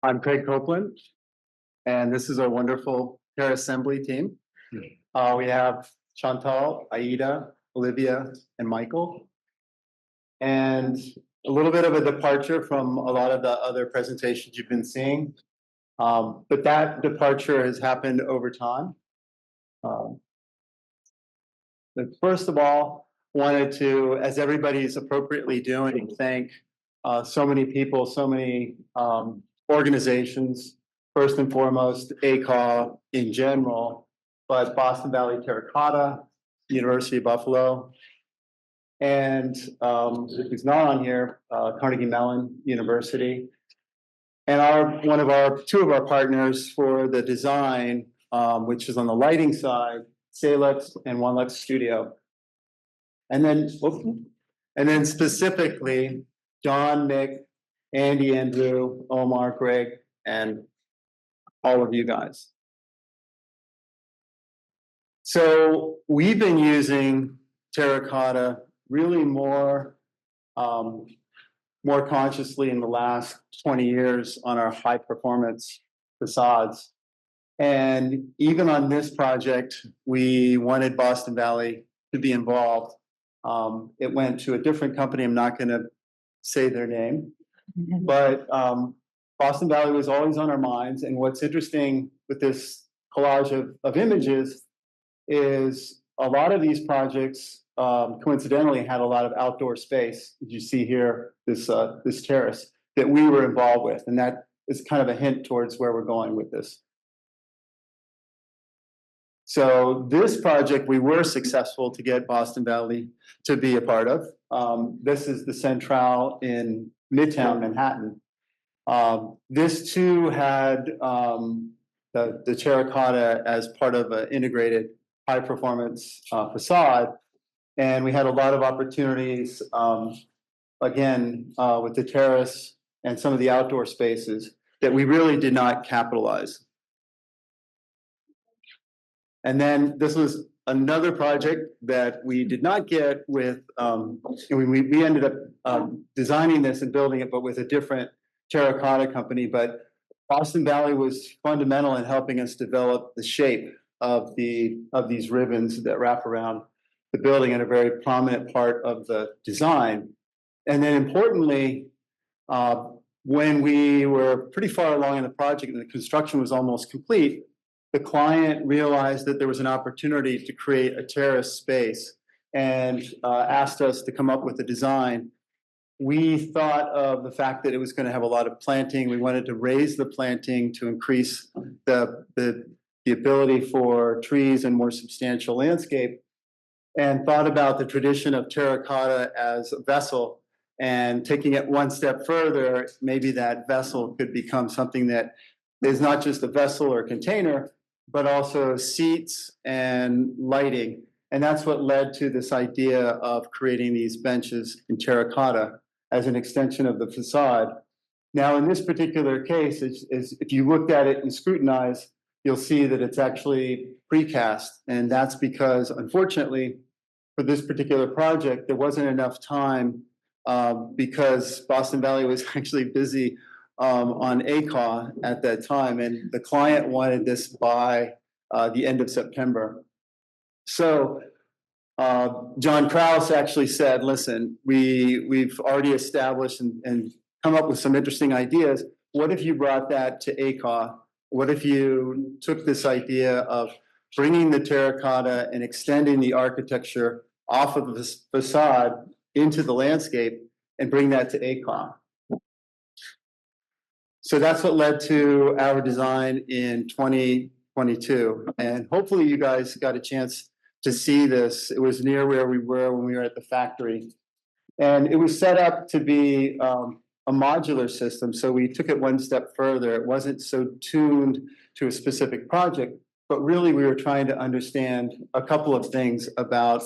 I'm Craig Copeland, and this is our wonderful Terra assembly team. We have Chantal, Aida, Olivia, and Michael. And a little bit of a departure from a lot of the other presentations you've been seeing. But that departure has happened over time. But first of all, wanted to, as everybody's appropriately doing, thank so many people, so many organizations, first and foremost, ACAW in general, but Boston Valley Terracotta, University of Buffalo, and who's not on here, Carnegie Mellon University, and two of our partners for the design, which is on the lighting side, Salix and One Lux Studio. And then specifically, John, Nick, Andy, Andrew, Omar, Greg, and all of you guys. So we've been using terracotta really more consciously in the last 20 years on our high performance facades. And even on this project, we wanted Boston Valley to be involved. It went to a different company. I'm not going to say their name, but Boston Valley was always on our minds. And what's interesting with this collage of images is a lot of these projects coincidentally had a lot of outdoor space. As you see here, this terrace that we were involved with. And that is kind of a hint towards where we're going with this. So this project, we were successful to get Boston Valley to be a part of. This is the Central in Midtown Manhattan. This too had the terracotta as part of an integrated high performance facade. And we had a lot of opportunities, again, with the terrace and some of the outdoor spaces that we really did not capitalize. And then this was another project that we did not get with, we ended up designing this and building it, but with a different terracotta company. But Boston Valley was fundamental in helping us develop the shape of these ribbons that wrap around the building and a very prominent part of the design. And then importantly, when we were pretty far along in the project and the construction was almost complete, the client realized that there was an opportunity to create a terrace space and asked us to come up with a design. We thought of the fact that it was going to have a lot of planting. We wanted to raise the planting to increase the ability for trees and more substantial landscape, and thought about the tradition of terracotta as a vessel, and taking it one step further, maybe that vessel could become something that is not just a vessel or container, but also seats and lighting. And that's what led to this idea of creating these benches in terracotta as an extension of the facade. Now, in this particular case, if you looked at it and scrutinized, you'll see that it's actually precast. And that's because, unfortunately, for this particular project, there wasn't enough time because Boston Valley was actually busy on ACAW at that time, and the client wanted this by the end of September. So John Krause actually said, listen, we've already established and come up with some interesting ideas. What if you brought that to ACAW? What if you took this idea of bringing the terracotta and extending the architecture off of the facade into the landscape and bring that to ACAW? So that's what led to our design in 2022. And hopefully you guys got a chance to see this. It was near where we were when we were at the factory. And it was set up to be a modular system. So we took it one step further. It wasn't so tuned to a specific project, but really we were trying to understand a couple of things about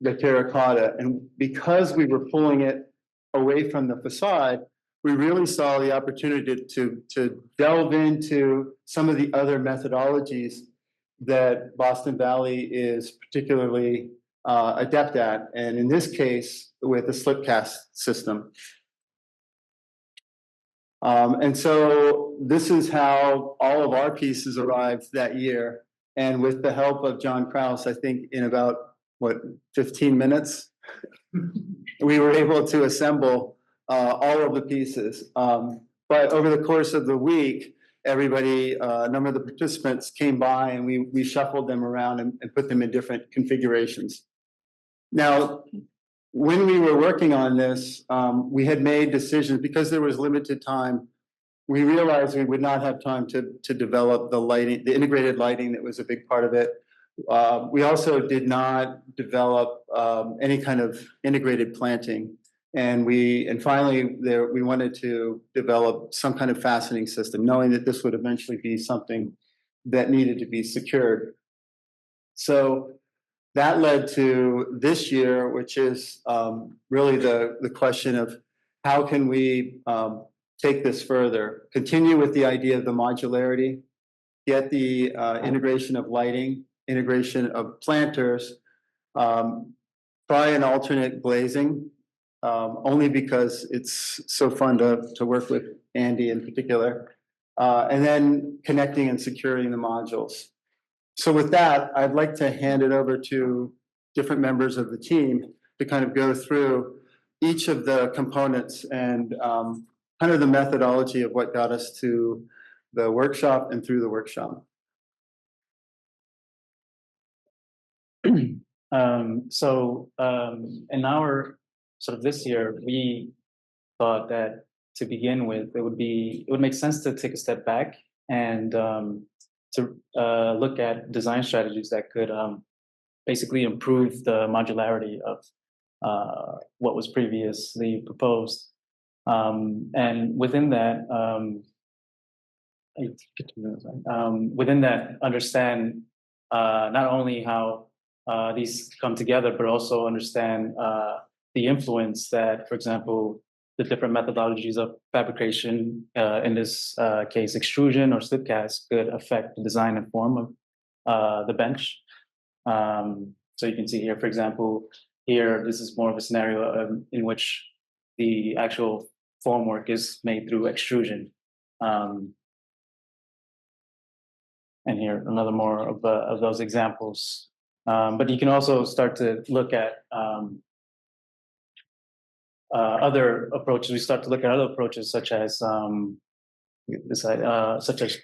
the terracotta. And because we were pulling it away from the facade, we really saw the opportunity to delve into some of the other methodologies that Boston Valley is particularly adept at, and in this case, with the slip cast system. And so this is how all of our pieces arrived that year. And with the help of John Krause, I think in about, 15 minutes, we were able to assemble all of the pieces. But over the course of the week, everybody, a number of the participants came by and we shuffled them around and put them in different configurations. Now, when we were working on this, we had made decisions because there was limited time. We realized we would not have time to develop the lighting, the integrated lighting that was a big part of it. We also did not develop any kind of integrated planting. And finally we wanted to develop some kind of fastening system, knowing that this would eventually be something that needed to be secured. So that led to this year, which is really the question of how can we take this further, continue with the idea of the modularity, get the integration of lighting, integration of planters, try an alternate glazing, only because it's so fun to work with Andy in particular, and then connecting and securing the modules. So with that, I'd like to hand it over to different members of the team to kind of go through each of the components and kind of the methodology of what got us to the workshop and through the workshop. In our sort of this year, we thought that to begin with, it would make sense to take a step back and to look at design strategies that could basically improve the modularity of what was previously proposed. And within that, understand not only how these come together, but also understand the influence that, for example, the different methodologies of fabrication, in this case, extrusion or slip cast, could affect the design and form of the bench. So you can see here, for example, here, this is more of a scenario in which the actual formwork is made through extrusion. And here, another more of those examples. But you can also start to look at other approaches. We start to look at other approaches such as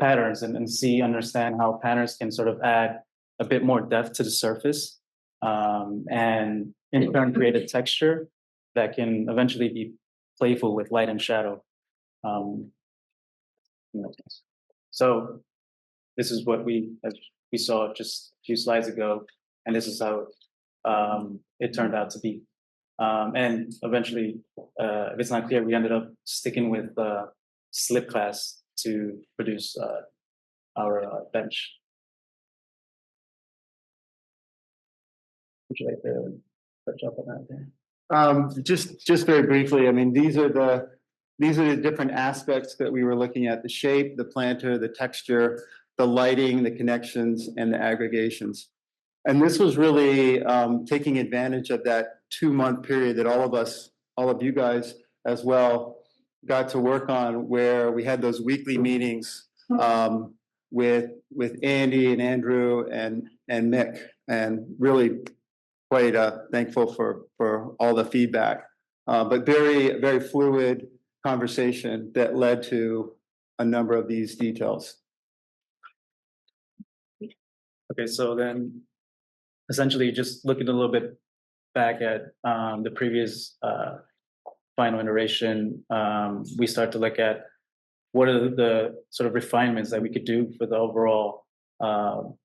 patterns and understand how patterns can sort of add a bit more depth to the surface, and in turn create a texture that can eventually be playful with light and shadow. So this is what we saw just a few slides ago, and this is how it turned out to be. And eventually, if it's not clear, we ended up sticking with slip class to produce our bench. Would you like to touch up on that there? Just very briefly, I mean, these are the different aspects that we were looking at: the shape, the planter, the texture, the lighting, the connections, and the aggregations. And this was really taking advantage of that 2-month period that all of you guys as well, got to work on, where we had those weekly meetings with Andy and Andrew and Mick, and really quite thankful for all the feedback. But very, very fluid conversation that led to a number of these details. Okay, so then essentially just looking a little bit back at the previous final iteration, we start to look at what are the sort of refinements that we could do for the overall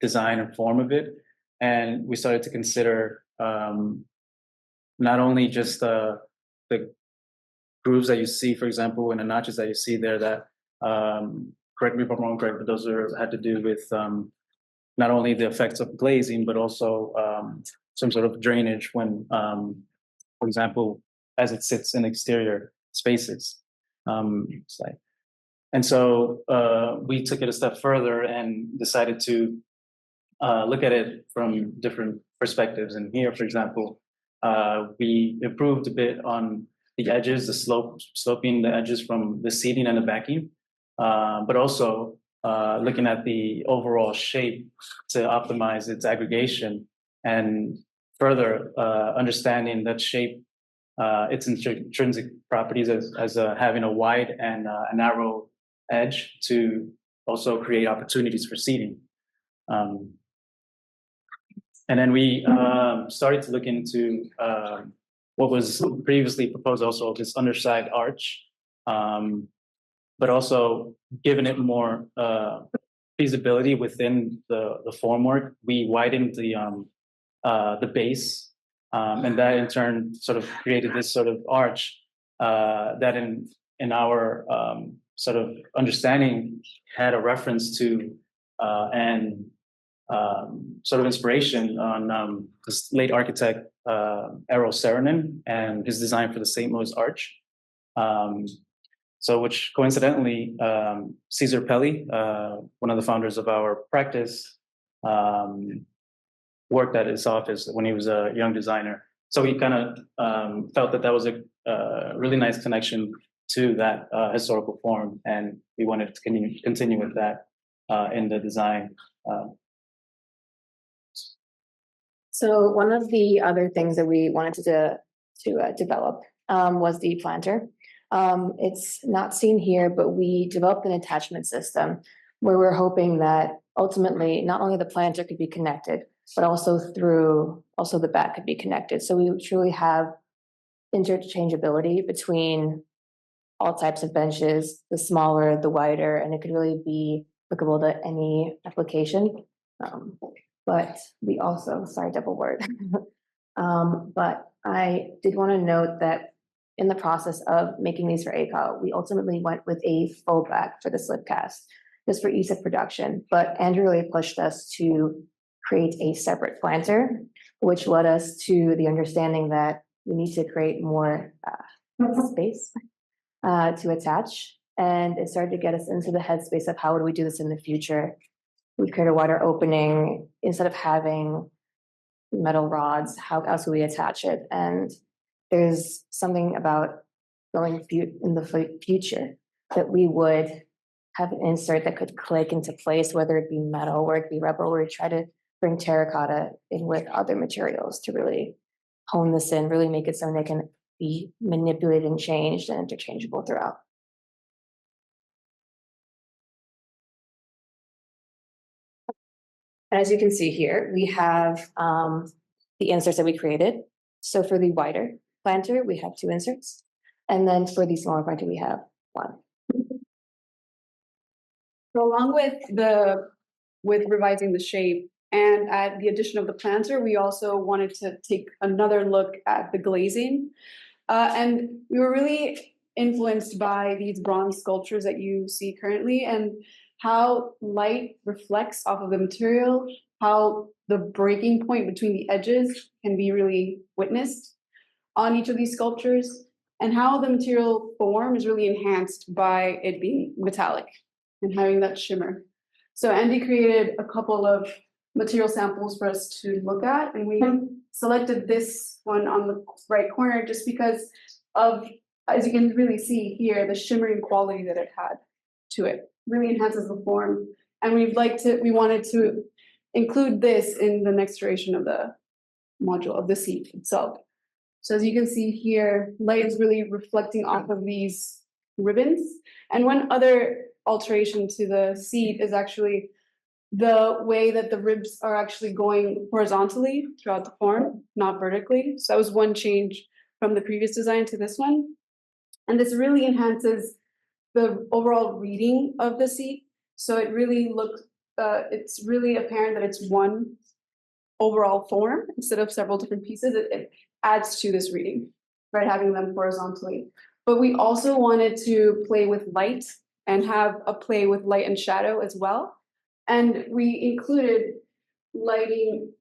design and form of it. And we started to consider not only just the grooves that you see, for example, and the notches that you see there that, correct me if I'm wrong, Greg, but those had to do with not only the effects of glazing, but also some sort of drainage when, for example, as it sits in exterior spaces. And so we took it a step further and decided to look at it from different perspectives. And here, for example, we improved a bit on the edges, sloping the edges from the seating and the backing, but also looking at the overall shape to optimize its aggregation and further understanding that shape, its intrinsic properties as having a wide and a narrow edge to also create opportunities for seating. And then we started to look into what was previously proposed, also this underside arch, but also given it more feasibility within the formwork, we widened the base, and that in turn sort of created this sort of arch that in our sort of understanding had a reference to and sort of inspiration on this late architect Eero Saarinen and his design for the St. Louis Arch. So which coincidentally, Cesar Pelli, one of the founders of our practice, worked at his office when he was a young designer. So we kind of felt that that was a really nice connection to that historical form, and we wanted to continue with that in the design. So one of the other things that we wanted to develop was the planter. It's not seen here, but we developed an attachment system where we're hoping that ultimately not only the planter could be connected, but also the back could be connected. So we truly have interchangeability between all types of benches, the smaller, the wider, and it could really be applicable to any application. But we also, sorry, double word. But I did want to note that in the process of making these for ACAW, we ultimately went with a full back for the slip cast, just for ease of production. But Andrew really pushed us to create a separate planter, which led us to the understanding that we need to create more space to attach. And it started to get us into the headspace of how would we do this in the future. We create a wider opening instead of having metal rods. How else would we attach it? And there's something about going in the future that we would have an insert that could click into place, whether it be metal or it be rubber, or we try to bring terracotta in with other materials to really hone this in, really make it so they can be manipulated and changed and interchangeable throughout. As you can see here, we have the inserts that we created. So for the wider planter, we have 2 inserts. And then for the smaller planter, we have 1. So along with revising the shape and at the addition of the planter, we also wanted to take another look at the glazing. And we were really influenced by these bronze sculptures that you see currently and how light reflects off of the material, how the breaking point between the edges can be really witnessed on each of these sculptures, and how the material form is really enhanced by it being metallic and having that shimmer. So Andy created a couple of material samples for us to look at, and we selected this one on the right corner just because of, as you can really see here, the shimmering quality that it had to it. Really enhances the form, and we wanted to include this in the next iteration of the module of the seat itself. So as you can see here, light is really reflecting off of these ribbons. And one other alteration to the seat is actually the way that the ribs are actually going horizontally throughout the form, not vertically. So that was one change from the previous design to this one. And this really enhances the overall reading of the seat. So it really looks, it's really apparent that it's one overall form instead of several different pieces. It adds to this reading, right, having them horizontally. But we also wanted to play with light and have a play with light and shadow as well. And we included lighting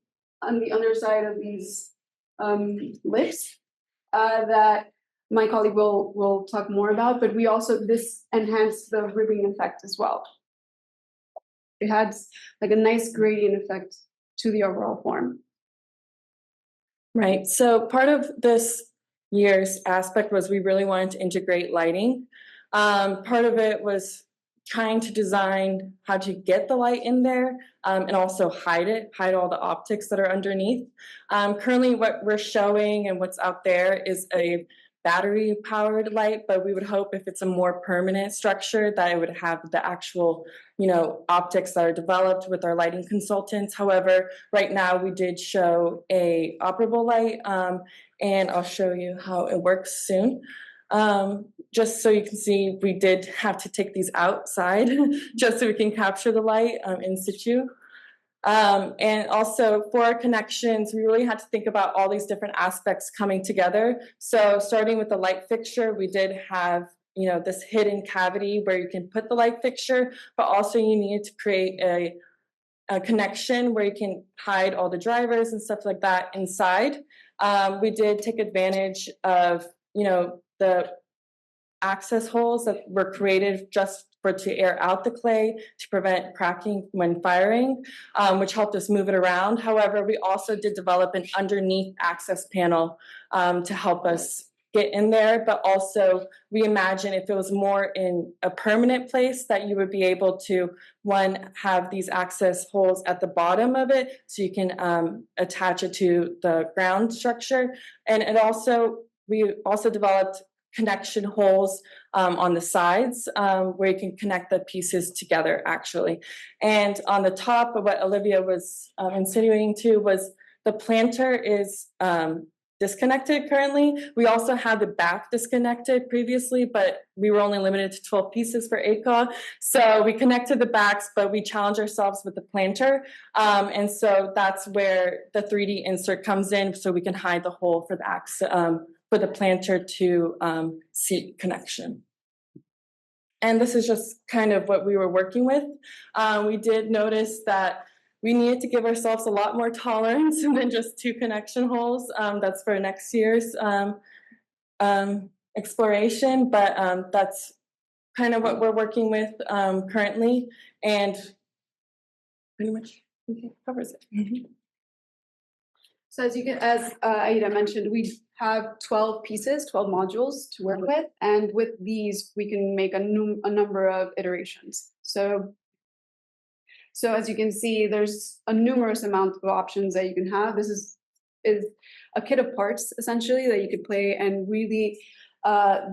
on the underside of these lips that my colleague will talk more about, but we also, this enhanced the ribbing effect as well. It adds like a nice gradient effect to the overall form. Right, so part of this years aspect was we really wanted to integrate lighting. Part of it was trying to design how to get the light in there and also hide all the optics that are underneath. Currently what we're showing and what's out there is a battery powered light, but we would hope if it's a more permanent structure that it would have the actual, optics that are developed with our lighting consultants. However, right now we did show a operable light and I'll show you how it works soon. Just so you can see, we did have to take these outside just so we can capture the light in situ. And also for our connections, we really had to think about all these different aspects coming together. So starting with the light fixture, we did have, this hidden cavity where you can put the light fixture, but also you needed to create a connection where you can hide all the drivers and stuff like that inside. We did take advantage of, the access holes that were created just to air out the clay to prevent cracking when firing, which helped us move it around. However, we also did develop an underneath access panel to help us get in there, but also we imagine if it was more in a permanent place that you would be able to, one, have these access holes at the bottom of it so you can attach it to the ground structure. And we also developed connection holes on the sides where you can connect the pieces together actually. And on the top of what Olivia was insinuating to was the planter is disconnected currently. We also had the back disconnected previously, but we were only limited to 12 pieces for ACAW. So we connected the backs, but we challenged ourselves with the planter. And so that's where the 3D insert comes in so we can hide the hole for the for the planter to seat connection. And this is just kind of what we were working with. We did notice that we needed to give ourselves a lot more tolerance than just 2 connection holes. That's for next year's exploration, but that's kind of what we're working with currently, and pretty much covers it. So as Aida mentioned, we have 12 pieces, 12 modules to work with, and with these we can make a number of iterations. So as you can see, there's a numerous amount of options that you can have. This is a kit of parts essentially that you could play, and really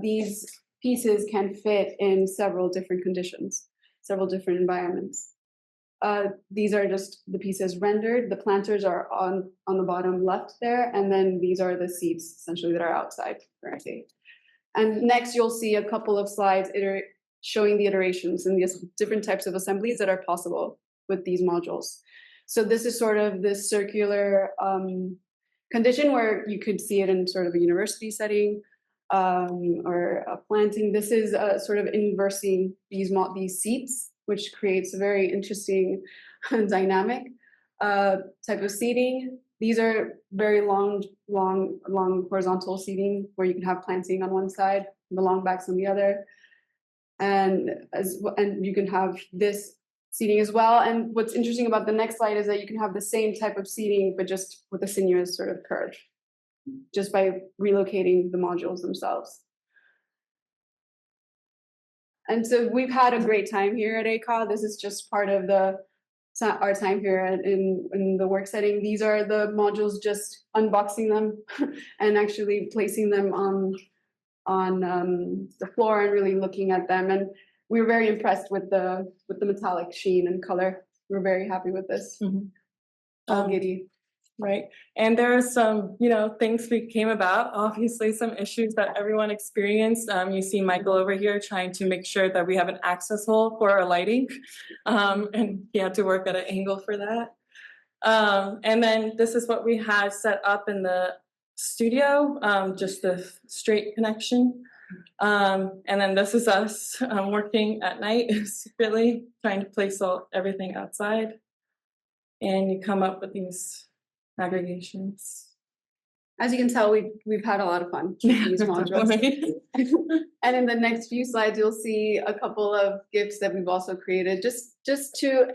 these pieces can fit in several different conditions, several different environments. These are just the pieces rendered. The planters are on the bottom left there, and then these are the seats essentially that are outside currently. And next you'll see a couple of slides showing the iterations and the different types of assemblies that are possible with these modules. So this is sort of this circular condition where you could see it in sort of a university setting or a planting. This is sort of inversing these seats, which creates a very interesting dynamic type of seating. These are very long horizontal seating where you can have planting on one side, the long backs on the other, and you can have this seating as well. And what's interesting about the next slide is that you can have the same type of seating, but just with a sinuous sort of curve, just by relocating the modules themselves. And so we've had a great time here at ACAW. This is just part of our time here in the work setting. These are the modules, just unboxing them and actually placing them on the floor and really looking at them. And we were very impressed with the metallic sheen and color. We're very happy with this. Giddy. Right. And there are some, things we came about, obviously some issues that everyone experienced. You see Michael over here trying to make sure that we have an access hole for our lighting. And he had to work at an angle for that. And then this is what we had set up in the studio, just the straight connection. And then this is us working at night, secretly trying to place everything outside. And you come up with these aggregations. As you can tell, we've had a lot of fun with these modules. And in the next few slides, you'll see a couple of GIFs that we've also created just to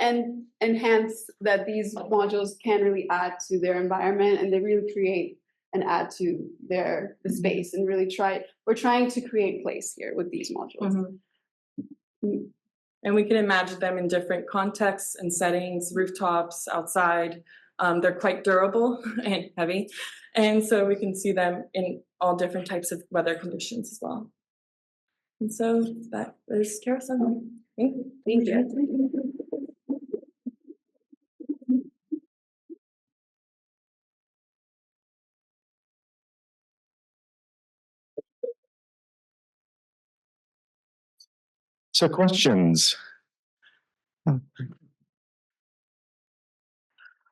enhance that these modules can really add to their environment, and they really create and add to the space and really we're trying to create place here with these modules. And we can imagine them in different contexts and settings, rooftops, outside. They're quite durable and heavy. And so we can see them in all different types of weather conditions as well. And so that is Terra. Thank you. Thank you. So questions?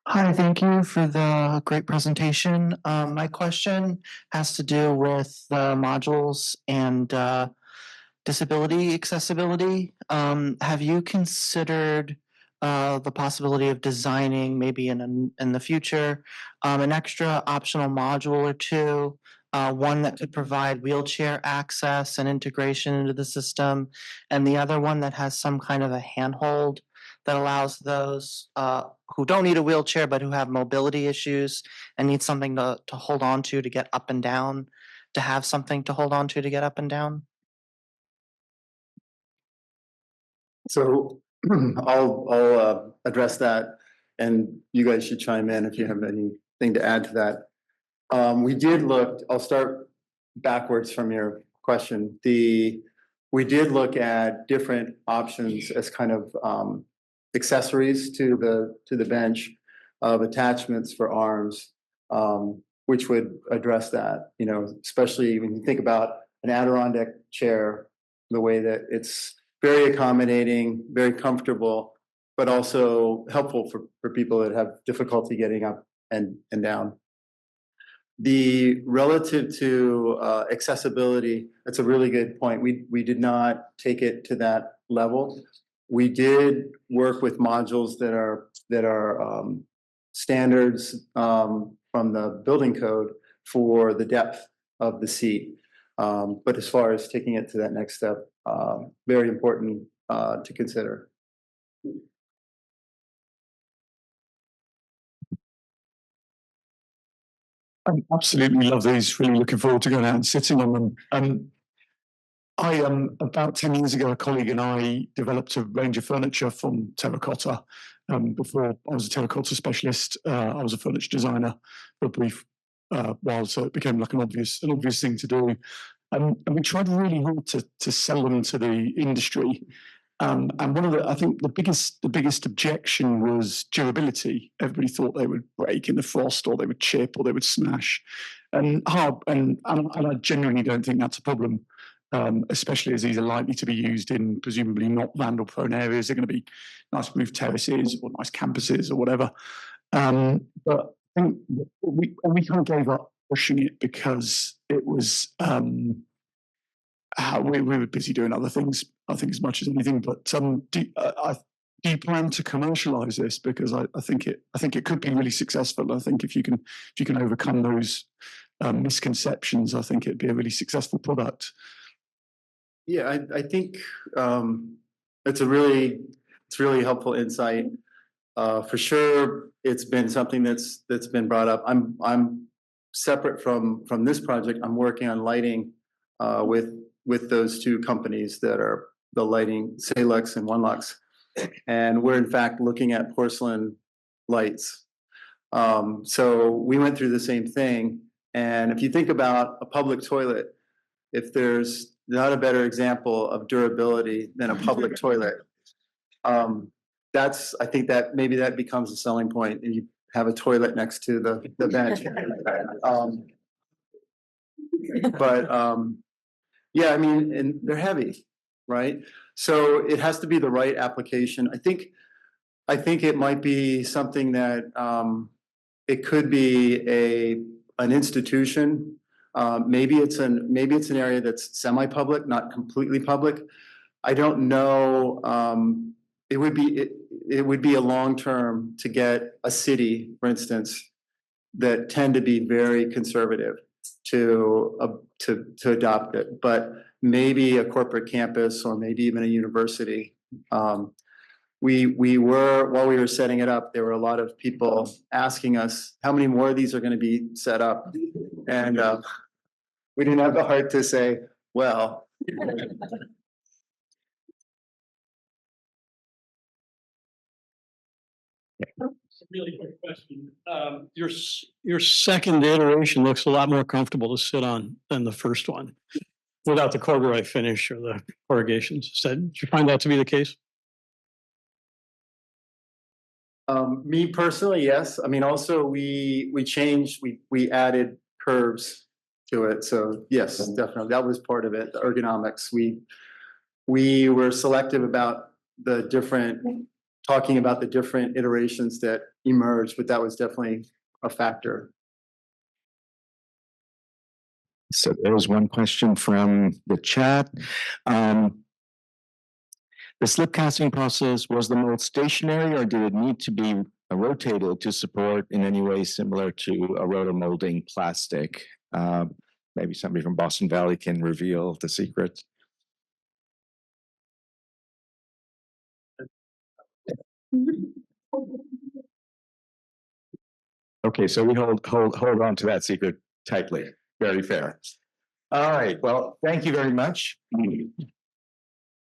Hi, thank you for the great presentation. My question has to do with the modules and disability accessibility. Have you considered the possibility of designing maybe in the future an extra optional module or two, one that could provide wheelchair access and integration into the system, and the other one that has some kind of a handhold that allows those who don't need a wheelchair but who have mobility issues and need something to hold on to get up and down, to have something to hold on to get up and down? So I'll address that, and you guys should chime in if you have anything to add to that. We did look. I'll start backwards from your question. We did look at different options as kind of accessories to the bench of attachments for arms, which would address that. You know, especially when you think about an Adirondack chair, the way that it's very accommodating, very comfortable, but also helpful for people that have difficulty getting up and down. The relative to accessibility, that's a really good point. We did not take it to that level. We did work with modules that are standards from the building code for the depth of the seat. But as far as taking it to that next step, very important to consider. I absolutely love these. Really looking forward to going out and sitting on them. About 10 years ago, a colleague and I developed a range of furniture from terracotta. Before I was a terracotta specialist, I was a furniture designer for a brief while, so it became like an obvious thing to do. And we tried really hard to sell them to the industry. And one of I think the biggest objection was durability. Everybody thought they would break in the frost, or they would chip, or they would smash. And I genuinely don't think that's a problem, especially as these are likely to be used in presumably not vandal-prone areas. They're going to be nice roof terraces or nice campuses or whatever. But I think we kind of gave up pushing it because it was. We were busy doing other things, I think, as much as anything. But do you plan to commercialize this? Because I think it could be really successful. I think if you can overcome those misconceptions, I think it'd be a really successful product. Yeah, I think it's a really helpful insight. For sure, it's been something that's been brought up. I'm separate from this project. I'm working on lighting with those two companies that are the lighting, Salux and One Lux, and we're in fact looking at porcelain lights. So we went through the same thing. And if you think about a public toilet, if there's not a better example of durability than a public toilet, I think that maybe that becomes a selling point, and you have a toilet next to the bench. Yeah, I mean, and they're heavy, right? So it has to be the right application. I think it might be something that it could be an institution. Maybe it's an area that's semi-public, not completely public. I don't know. It would be a long term to get a city, for instance, that tend to be very conservative to adopt it, but maybe a corporate campus or maybe even a university we were, while we were setting it up, there were a lot of people asking us, how many more of these are gonna be set up? And we didn't have the heart to say, well. Really quick question. Your second iteration looks a lot more comfortable to sit on than the first one, without the corduroy finish or the corrugations. Did you find that to be the case? Me personally, yes. I mean, also we changed, we added curves to it. So yes, definitely. That was part of it, the ergonomics. We were selective about the different, talking about the different iterations that emerged, but that was definitely a factor. So there was one question from the chat. The slip casting process, was the mold stationary or did it need to be rotated to support in any way similar to a rotomolding plastic? Maybe somebody from Boston Valley can reveal the secret. Okay, so we hold on to that secret tightly. Very fair. All right, well, thank you very much.